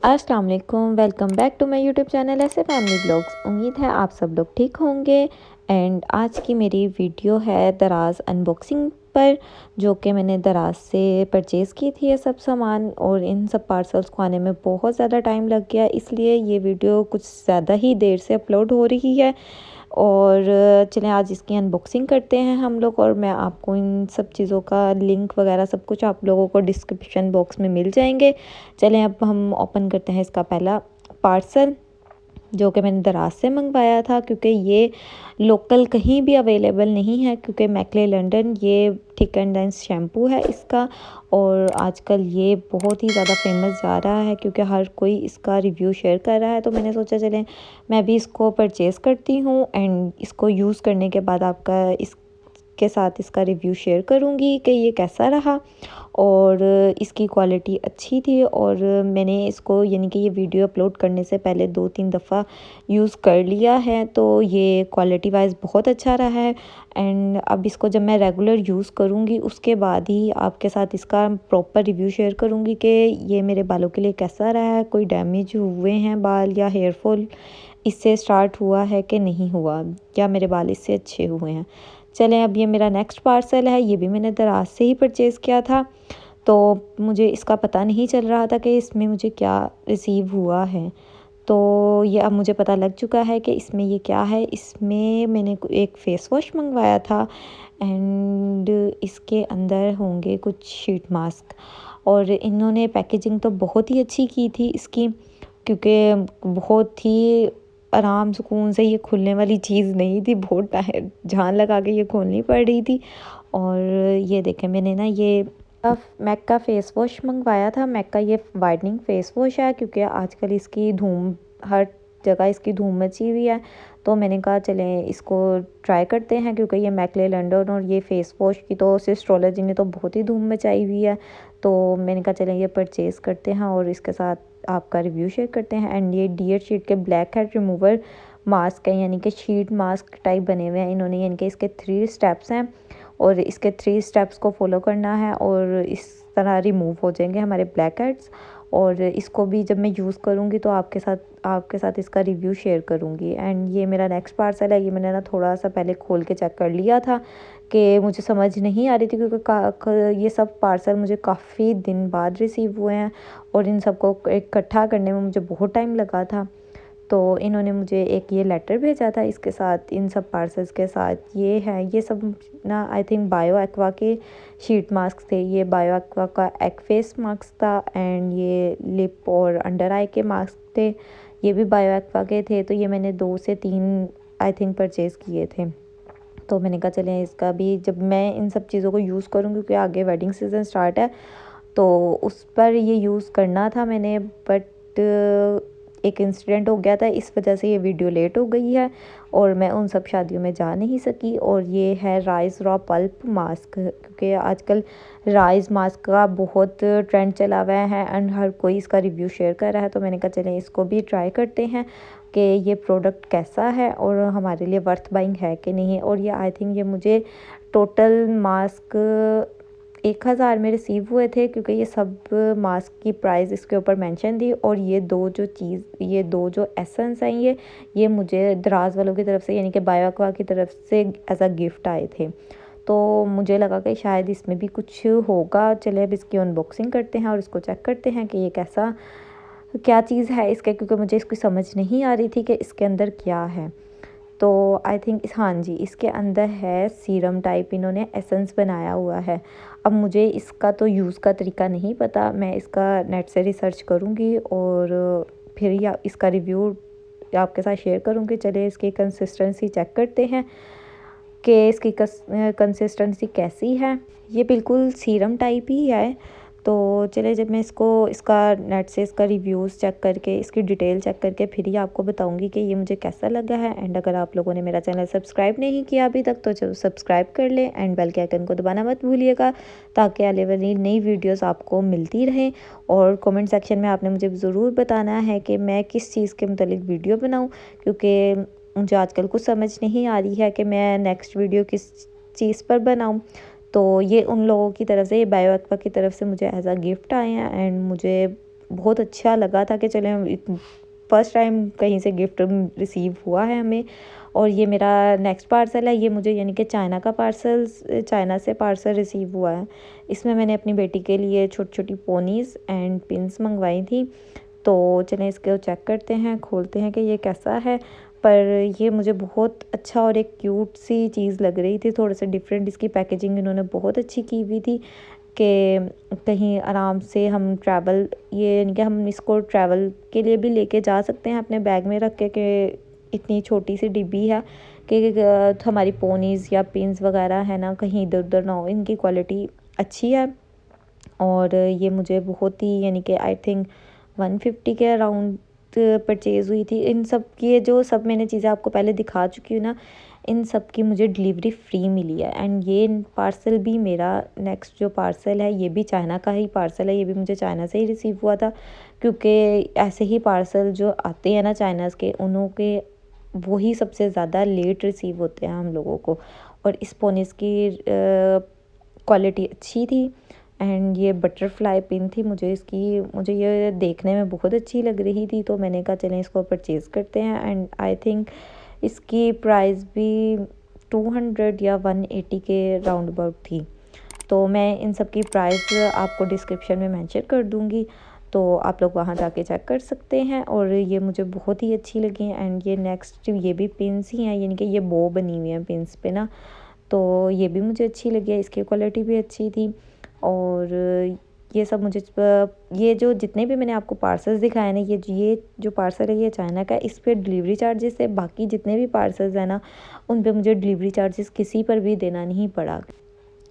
अस्सलाम वालेकुम, welcome back to my YouTube channel ऐसे फैमिली ब्लॉग्स। उम्मीद है आप सब लोग ठीक होंगे। एंड आज की मेरी वीडियो है दराज अनबॉक्सिंग पर, जो कि मैंने दराज से परचेज़ की थी ये सब सामान, और इन सब पार्सल्स को आने में बहुत ज़्यादा टाइम लग गया, इसलिए ये वीडियो कुछ ज़्यादा ही देर से अपलोड हो रही है। और चलें आज इसकी अनबॉक्सिंग करते हैं हम लोग, और मैं आपको इन सब चीज़ों का लिंक वगैरह सब कुछ आप लोगों को डिस्क्रिप्शन बॉक्स में मिल जाएंगे। चलें अब हम ओपन करते हैं इसका पहला पार्सल, जो कि मैंने दराज से मंगवाया था, क्योंकि ये लोकल कहीं भी अवेलेबल नहीं है, क्योंकि मैकले लंदन ये थिक एंड डेंस शैम्पू है इसका, और आजकल ये बहुत ही ज़्यादा फेमस जा रहा है क्योंकि हर कोई इसका रिव्यू शेयर कर रहा है। तो मैंने सोचा चलें मैं भी इसको परचेज़ करती हूँ, एंड इसको यूज़ करने के बाद आपका के साथ इसका रिव्यू शेयर करूँगी कि ये कैसा रहा। और इसकी क्वालिटी अच्छी थी, और मैंने इसको यानी कि ये वीडियो अपलोड करने से पहले 2-3 दफ़ा यूज़ कर लिया है, तो ये क्वालिटी वाइज बहुत अच्छा रहा है। एंड अब इसको जब मैं रेगुलर यूज़ करूँगी उसके बाद ही आपके साथ इसका प्रॉपर रिव्यू शेयर करूँगी कि ये मेरे बालों के लिए कैसा रहा है, कोई डैमेज हुए हैं बाल या हेयर फॉल इससे स्टार्ट हुआ है कि नहीं हुआ, या मेरे बाल इससे अच्छे हुए हैं। चलें अब ये मेरा नेक्स्ट पार्सल है, ये भी मैंने दराज से ही परचेज़ किया था, तो मुझे इसका पता नहीं चल रहा था कि इसमें मुझे क्या रिसीव हुआ है। तो ये अब मुझे पता लग चुका है कि इसमें ये क्या है। इसमें मैंने एक फ़ेस वॉश मंगवाया था, एंड इसके अंदर होंगे कुछ शीट मास्क, और इन्होंने पैकेजिंग तो बहुत ही अच्छी की थी इसकी, क्योंकि बहुत ही आराम सुकून से ये खुलने वाली चीज़ नहीं थी, बहुत जान लगा के ये खोलनी पड़ रही थी। और ये देखें मैंने ना ये मैक का फ़ेस वॉश मंगवाया था। मैक का ये वाइटनिंग फ़ेस वॉश है, क्योंकि आजकल इसकी धूम हर जगह इसकी धूम मची हुई है, तो मैंने कहा चलें इसको ट्राई करते हैं, क्योंकि ये मैकले लंदन और ये फ़ेस वॉश की तो सिस्ट्रोलॉजी ने तो बहुत ही धूम मचाई हुई है। तो मैंने कहा चलें ये परचेज़ करते हैं और इसके साथ आपका रिव्यू शेयर करते हैं। एंड ये डियर शीट के ब्लैक हेड रिमूवर मास्क है, यानी कि शीट मास्क टाइप बने हुए हैं इन्होंने, यानी कि इसके 3 स्टेप्स हैं, और इसके 3 स्टेप्स को फॉलो करना है और इस तरह रिमूव हो जाएंगे हमारे ब्लैक हेड्स। और इसको भी जब मैं यूज़ करूँगी तो आपके साथ इसका रिव्यू शेयर करूँगी। एंड ये मेरा नेक्स्ट पार्सल है, ये मैंने ना थोड़ा सा पहले खोल के चेक कर लिया था कि मुझे समझ नहीं आ रही थी, क्योंकि ये सब पार्सल मुझे काफ़ी दिन बाद रिसीव हुए हैं, और इन सबको इकट्ठा करने में मुझे बहुत टाइम लगा था। तो इन्होंने मुझे एक ये लेटर भेजा था इसके साथ, इन सब पार्सल्स के साथ ये है, ये सब ना आई थिंक बायो एक्वा के शीट मास्क थे। ये बायो एक्वा का एक फेस मास्क था, एंड ये लिप और अंडर आई के मास्क थे, ये भी बायो एक्वा के थे। तो ये मैंने 2 से 3 आई थिंक परचेज़ किए थे। तो मैंने कहा चलें इसका भी जब मैं इन सब चीज़ों को यूज़ करूँ, क्योंकि आगे वेडिंग सीज़न स्टार्ट है, तो उस पर ये यूज़ करना था मैंने, बट एक इंसिडेंट हो गया था, इस वजह से ये वीडियो लेट हो गई है और मैं उन सब शादियों में जा नहीं सकी। और ये है राइस रॉ पल्प मास्क, क्योंकि आजकल राइस मास्क का बहुत ट्रेंड चला हुआ है एंड हर कोई इसका रिव्यू शेयर कर रहा है। तो मैंने कहा चलें इसको भी ट्राई करते हैं कि ये प्रोडक्ट कैसा है और हमारे लिए वर्थ बाइंग है कि नहीं। और ये आई थिंक ये मुझे टोटल मास्क 1000 में रिसीव हुए थे, क्योंकि ये सब मास्क की प्राइस इसके ऊपर मेंशन थी। और ये दो जो एसेंस हैं ये मुझे दराज वालों की तरफ से, यानी कि बायो एक्वा की तरफ से एज अ गिफ्ट आए थे। तो मुझे लगा कि शायद इसमें भी कुछ होगा। चले अब इसकी अनबॉक्सिंग करते हैं और इसको चेक करते हैं कि ये क्या चीज़ है इसके, क्योंकि मुझे इसकी समझ नहीं आ रही थी कि इसके अंदर क्या है। तो आई थिंक हाँ जी, इसके अंदर है सीरम टाइप, इन्होंने एसेंस बनाया हुआ है। अब मुझे इसका तो यूज़ का तरीका नहीं पता, मैं इसका नेट से रिसर्च करूँगी और फिर या इसका रिव्यू आपके साथ शेयर करूँगी। चलिए इसकी कंसिस्टेंसी चेक करते हैं कि इसकी कंसिस्टेंसी कैसी है। ये बिल्कुल सीरम टाइप ही है। तो चलिए जब मैं इसका नेट से इसका रिव्यूज़ चेक करके इसकी डिटेल चेक करके फिर ही आपको बताऊंगी कि ये मुझे कैसा लगा है। एंड अगर आप लोगों ने मेरा चैनल सब्सक्राइब नहीं किया अभी तक तो सब्सक्राइब कर लें एंड बेल के आइकन को दबाना मत भूलिएगा, ताकि आने वाली नई वीडियोस आपको मिलती रहें। और कमेंट सेक्शन में आपने मुझे ज़रूर बताना है कि मैं किस चीज़ के मुतालिक वीडियो बनाऊँ, क्योंकि मुझे आजकल कुछ समझ नहीं आ रही है कि मैं नेक्स्ट वीडियो किस चीज़ पर बनाऊँ। तो ये उन लोगों की तरफ से, ये बायो एक्वा की तरफ से मुझे एज अ गिफ्ट आए हैं एंड मुझे बहुत अच्छा लगा था कि चले फ़र्स्ट टाइम कहीं से गिफ्ट रिसीव हुआ है हमें। और ये मेरा नेक्स्ट पार्सल है, ये मुझे यानी कि चाइना से पार्सल रिसीव हुआ है। इसमें मैंने अपनी बेटी के लिए छोटी छोटी पोनीज़ एंड पिन्स मंगवाई थी। तो चलें इसको चेक करते हैं, खोलते हैं कि ये कैसा है। पर ये मुझे बहुत अच्छा और एक क्यूट सी चीज़ लग रही थी, थोड़ा सा डिफरेंट। इसकी पैकेजिंग इन्होंने बहुत अच्छी की हुई थी कि कहीं आराम से हम ट्रैवल, ये यानी कि हम इसको ट्रैवल के लिए भी लेके जा सकते हैं अपने बैग में रख के, इतनी छोटी सी डिब्बी है कि हमारी पोनीज़ या पिन्स वगैरह है ना कहीं इधर उधर ना हो। इनकी क्वालिटी अच्छी है और ये मुझे बहुत ही यानी कि आई थिंक 150 के अराउंड परचेज़ हुई थी। इन सब की ये जो सब मैंने चीज़ें आपको पहले दिखा चुकी हूँ ना, इन सब की मुझे डिलीवरी फ्री मिली है। एंड ये पार्सल भी मेरा नेक्स्ट जो पार्सल है ये भी चाइना का ही पार्सल है, ये भी मुझे चाइना से ही रिसीव हुआ था। क्योंकि ऐसे ही पार्सल जो आते हैं ना चाइना के, उन्हों के वही सबसे ज़्यादा लेट रिसीव होते हैं हम लोगों को। और इस पोनीस की क्वालिटी अच्छी थी एंड ये बटरफ्लाई पिन थी, मुझे ये देखने में बहुत अच्छी लग रही थी। तो मैंने कहा चलें इसको परचेज़ करते हैं। एंड आई थिंक इसकी प्राइस भी 200 या 180 के राउंड अबाउट थी। तो मैं इन सब की प्राइस आपको डिस्क्रिप्शन में मेंशन कर दूँगी, तो आप लोग वहाँ जाके चेक कर सकते हैं। और ये मुझे बहुत ही अच्छी लगी। एंड ये नेक्स्ट ये भी पिन्स ही हैं, यानी कि ये बो बनी हुई हैं पिन्स पे ना, तो ये भी मुझे अच्छी लगी है, इसकी क्वालिटी भी अच्छी थी। और ये सब मुझे ये जो जितने भी मैंने आपको पार्सल्स दिखाए ना, ये जो पार्सल है ये चाइना का है, इस पर डिलीवरी चार्जेस है। बाकी जितने भी पार्सल्स हैं ना उन पे मुझे डिलीवरी चार्जेस किसी पर भी देना नहीं पड़ा।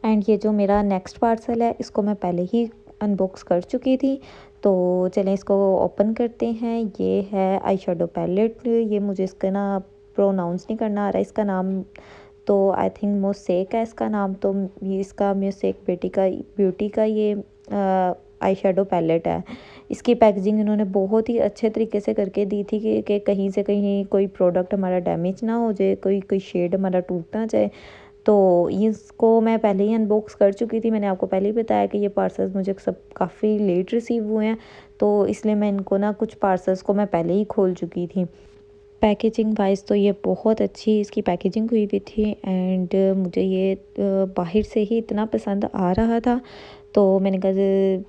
एंड ये जो मेरा नेक्स्ट पार्सल है इसको मैं पहले ही अनबॉक्स कर चुकी थी, तो चलें इसको ओपन करते हैं। ये है आई शेडो पैलेट। ये मुझे इसका ना प्रोनाउंस नहीं करना आ रहा है इसका नाम, तो आई थिंक मोसेक है इसका नाम। तो ये इसका मोसेक ब्यूटी का ये आई शेडो पैलेट है। इसकी पैकेजिंग इन्होंने बहुत ही अच्छे तरीके से करके दी थी कि कहीं से कहीं कोई प्रोडक्ट हमारा डैमेज ना हो जाए, कोई शेड हमारा टूट ना जाए। तो इसको मैं पहले ही अनबॉक्स कर चुकी थी। मैंने आपको पहले ही बताया कि ये पार्सल्स मुझे सब काफ़ी लेट रिसीव हुए हैं, तो इसलिए मैं इनको ना कुछ पार्सल्स को मैं पहले ही खोल चुकी थी। पैकेजिंग वाइज तो ये बहुत अच्छी इसकी पैकेजिंग हुई हुई थी। एंड मुझे ये बाहर से ही इतना पसंद आ रहा था, तो मैंने कहा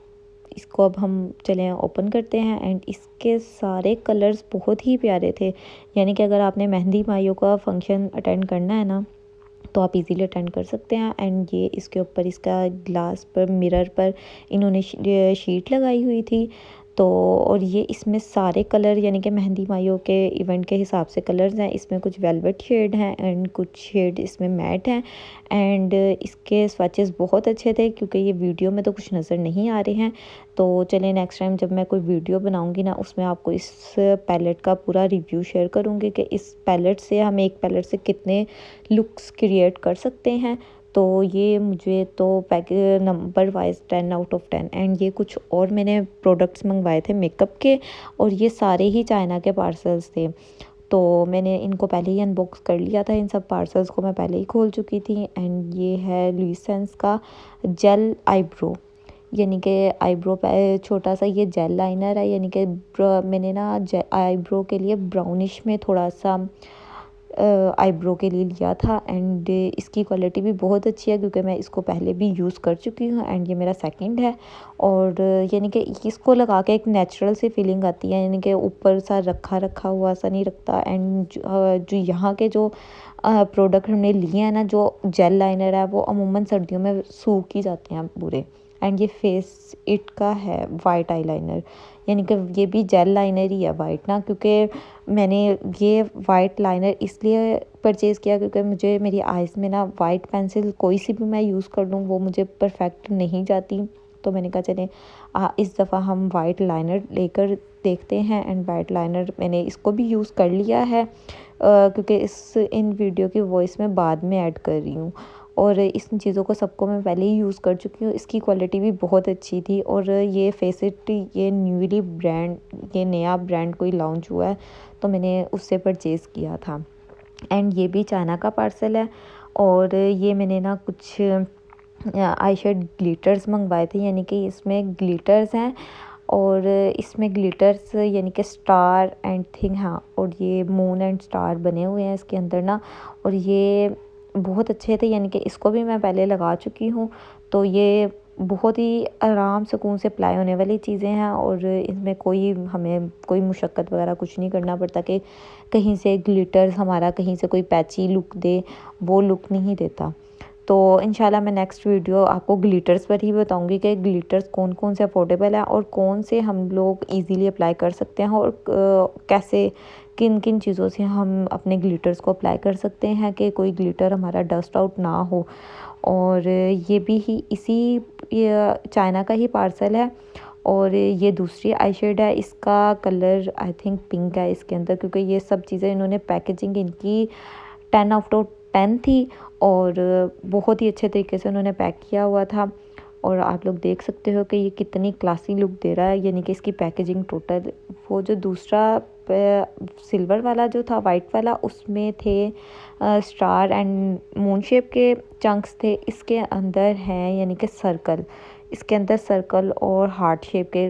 इसको अब हम चलें ओपन करते हैं। एंड इसके सारे कलर्स बहुत ही प्यारे थे, यानी कि अगर आपने मेहंदी माइयों का फंक्शन अटेंड करना है ना तो आप इजीली अटेंड कर सकते हैं। एंड ये इसके ऊपर इसका ग्लास पर मिरर पर इन्होंने शीट लगाई हुई थी। तो और ये इसमें सारे कलर यानी कि मेहंदी माइयों के इवेंट के हिसाब से कलर्स हैं। इसमें कुछ वेलवेट शेड हैं एंड कुछ शेड इसमें मैट हैं। एंड इसके स्वैचेस बहुत अच्छे थे, क्योंकि ये वीडियो में तो कुछ नज़र नहीं आ रहे हैं। तो चलिए नेक्स्ट टाइम जब मैं कोई वीडियो बनाऊंगी ना उसमें आपको इस पैलेट का पूरा रिव्यू शेयर करूंगी कि इस पैलेट से हम एक पैलेट से कितने लुक्स क्रिएट कर सकते हैं। तो ये मुझे तो number wise 10 out of 10। And ये कुछ और मैंने प्रोडक्ट्स मंगवाए थे मेकअप के, और ये सारे ही चाइना के पार्सल्स थे। तो मैंने इनको पहले ही अनबॉक्स कर लिया था, इन सब पार्सल्स को मैं पहले ही खोल चुकी थी। एंड ये है लुइस सेंस का जेल आईब्रो, यानी कि आईब्रो पे छोटा सा ये जेल लाइनर है। यानी कि मैंने ना आईब्रो के लिए ब्राउनिश में थोड़ा सा आईब्रो के लिए लिया था। एंड इसकी क्वालिटी भी बहुत अच्छी है, क्योंकि मैं इसको पहले भी यूज़ कर चुकी हूँ। एंड ये मेरा सेकंड है। और यानी कि इसको लगा के एक नेचुरल सी फीलिंग आती है, यानी कि ऊपर सा रखा हुआ सा नहीं रखता। एंड जो यहाँ के जो प्रोडक्ट हमने लिए हैं ना, जो जेल लाइनर है वो अमूमन सर्दियों में सूख ही जाते हैं पूरे। एंड ये फेस इट का है वाइट आईलाइनर, यानी कि ये भी जेल लाइनर ही है वाइट ना, क्योंकि मैंने ये वाइट लाइनर इसलिए परचेज़ किया क्योंकि मुझे मेरी आइज़ में ना वाइट पेंसिल कोई सी भी मैं यूज़ कर लूँ वो मुझे परफेक्ट नहीं जाती। तो मैंने कहा चलें इस दफ़ा हम वाइट लाइनर लेकर देखते हैं। एंड वाइट लाइनर मैंने इसको भी यूज़ कर लिया है, क्योंकि इन वीडियो की वॉइस में बाद में ऐड कर रही हूँ। और इस चीज़ों को सबको मैं पहले ही यूज़ कर चुकी हूँ। इसकी क्वालिटी भी बहुत अच्छी थी। और ये फेसिट ये नया ब्रांड कोई लॉन्च हुआ है, तो मैंने उससे परचेज़ किया था। एंड ये भी चाइना का पार्सल है। और ये मैंने ना कुछ आई शेड ग्लिटर्स मंगवाए थे, यानी कि इसमें ग्लिटर्स हैं और इसमें ग्लिटर्स यानी कि स्टार एंड थिंग, हाँ, और ये मून एंड स्टार बने हुए हैं इसके अंदर ना, और ये बहुत अच्छे थे, यानी कि इसको भी मैं पहले लगा चुकी हूँ। तो ये बहुत ही आराम सुकून से अप्लाई होने वाली चीज़ें हैं, और इसमें हमें कोई मुशक्क़त वगैरह कुछ नहीं करना पड़ता कि कहीं से ग्लिटर्स हमारा कहीं से कोई पैची लुक दे, वो लुक नहीं देता। तो इंशाल्लाह मैं नेक्स्ट वीडियो आपको ग्लिटर्स पर ही बताऊंगी कि ग्लिटर्स कौन कौन से अफोर्डेबल हैं और कौन से हम लोग इजीली अप्लाई कर सकते हैं, और कैसे किन किन चीज़ों से हम अपने ग्लिटर्स को अप्लाई कर सकते हैं कि कोई ग्लिटर हमारा डस्ट आउट ना हो। और ये भी ही इसी चाइना का ही पार्सल है, और ये दूसरी आई शेड है, इसका कलर आई थिंक पिंक है इसके अंदर, क्योंकि ये सब चीज़ें इन्होंने पैकेजिंग इनकी 10/10 थी, और बहुत ही अच्छे तरीके से उन्होंने पैक किया हुआ था। और आप लोग देख सकते हो कि ये कितनी क्लासी लुक दे रहा है, यानी कि इसकी पैकेजिंग टोटल, वो जो दूसरा सिल्वर वाला जो था, वाइट वाला, उसमें थे स्टार एंड मून शेप के चंक्स थे, इसके अंदर हैं यानी कि सर्कल, इसके अंदर सर्कल और हार्ट शेप के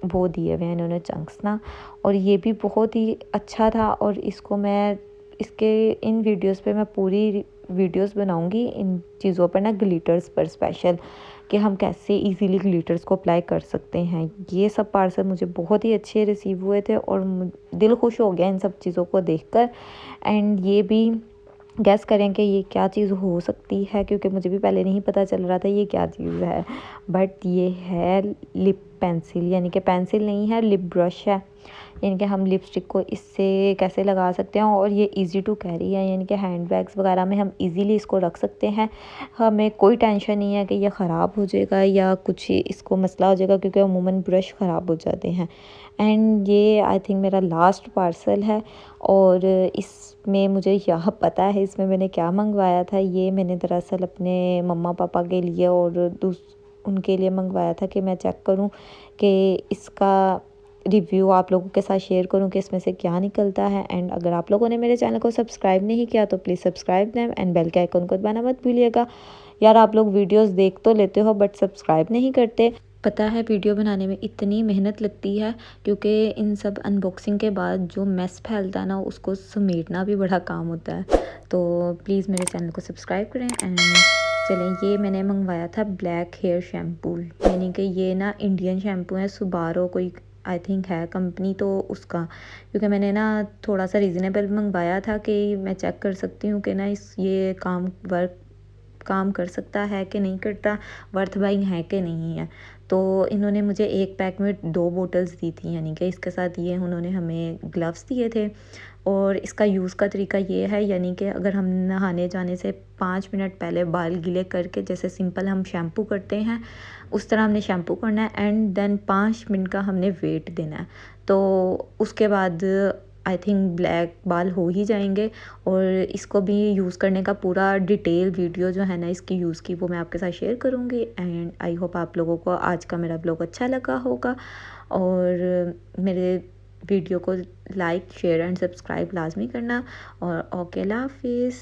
वो दिए हुए हैं इन्होंने चंक्स ना। और ये भी बहुत ही अच्छा था, और इसको मैं इसके इन वीडियोस पे मैं पूरी वीडियोस बनाऊंगी इन चीज़ों पर ना, ग्लिटर्स पर स्पेशल, कि हम कैसे इजीली ग्लिटर्स को अप्लाई कर सकते हैं। ये सब पार्सल मुझे बहुत ही अच्छे रिसीव हुए थे, और दिल खुश हो गया इन सब चीज़ों को देखकर। एंड ये भी गैस करें कि ये क्या चीज़ हो सकती है, क्योंकि मुझे भी पहले नहीं पता चल रहा था ये क्या चीज़ है, बट ये है लिप पेंसिल, यानी कि पेंसिल नहीं है, लिप ब्रश है, यानी कि हम लिपस्टिक को इससे कैसे लगा सकते हैं। और ये इजी टू कैरी है, यानी कि हैंड बैग्स वगैरह में हम इजीली इसको रख सकते हैं, हमें कोई टेंशन नहीं है कि ये ख़राब हो जाएगा या कुछ इसको मसला हो जाएगा, क्योंकि अमूमन ब्रश ख़राब हो जाते हैं। एंड ये आई थिंक मेरा लास्ट पार्सल है, और इसमें मुझे यह पता है इसमें मैंने क्या मंगवाया था। ये मैंने दरअसल अपने मम्मा पापा के लिए और उनके लिए मंगवाया था कि मैं चेक करूं कि इसका रिव्यू आप लोगों के साथ शेयर करूं कि इसमें से क्या निकलता है। एंड अगर आप लोगों ने मेरे चैनल को सब्सक्राइब नहीं किया तो प्लीज़ सब्सक्राइब दें, एंड बेल के आइकन को दबाना मत भूलिएगा। यार आप लोग वीडियोस देख तो लेते हो बट सब्सक्राइब नहीं करते। पता है वीडियो बनाने में इतनी मेहनत लगती है, क्योंकि इन सब अनबॉक्सिंग के बाद जो मेस फैलता है ना, उसको समेटना भी बड़ा काम होता है। तो प्लीज़ मेरे चैनल को सब्सक्राइब करें। एंड चलें, ये मैंने मंगवाया था ब्लैक हेयर शैम्पू, यानी कि ये ना इंडियन शैम्पू है, सुबारो कोई आई थिंक है कंपनी, तो उसका, क्योंकि मैंने ना थोड़ा सा रीज़नेबल मंगवाया था कि मैं चेक कर सकती हूँ कि ना ये काम कर सकता है कि नहीं करता, वर्थ बाइंग है कि नहीं है। तो इन्होंने मुझे एक पैक में 2 बोतल्स दी थी, यानी कि इसके साथ ये उन्होंने हमें ग्लव्स दिए थे। और इसका यूज़ का तरीका ये है, यानी कि अगर हम नहाने जाने से 5 मिनट पहले बाल गीले करके, जैसे सिंपल हम शैम्पू करते हैं उस तरह हमने शैम्पू करना है, एंड देन 5 मिनट का हमने वेट देना है। तो उसके बाद आई थिंक ब्लैक बाल हो ही जाएंगे। और इसको भी यूज़ करने का पूरा डिटेल वीडियो जो है ना इसकी यूज़ की, वो मैं आपके साथ शेयर करूँगी। एंड आई होप आप लोगों को आज का मेरा ब्लॉग अच्छा लगा होगा, और मेरे वीडियो को लाइक शेयर एंड सब्सक्राइब लाजमी करना। और ओके, अल्लाह हाफिज़।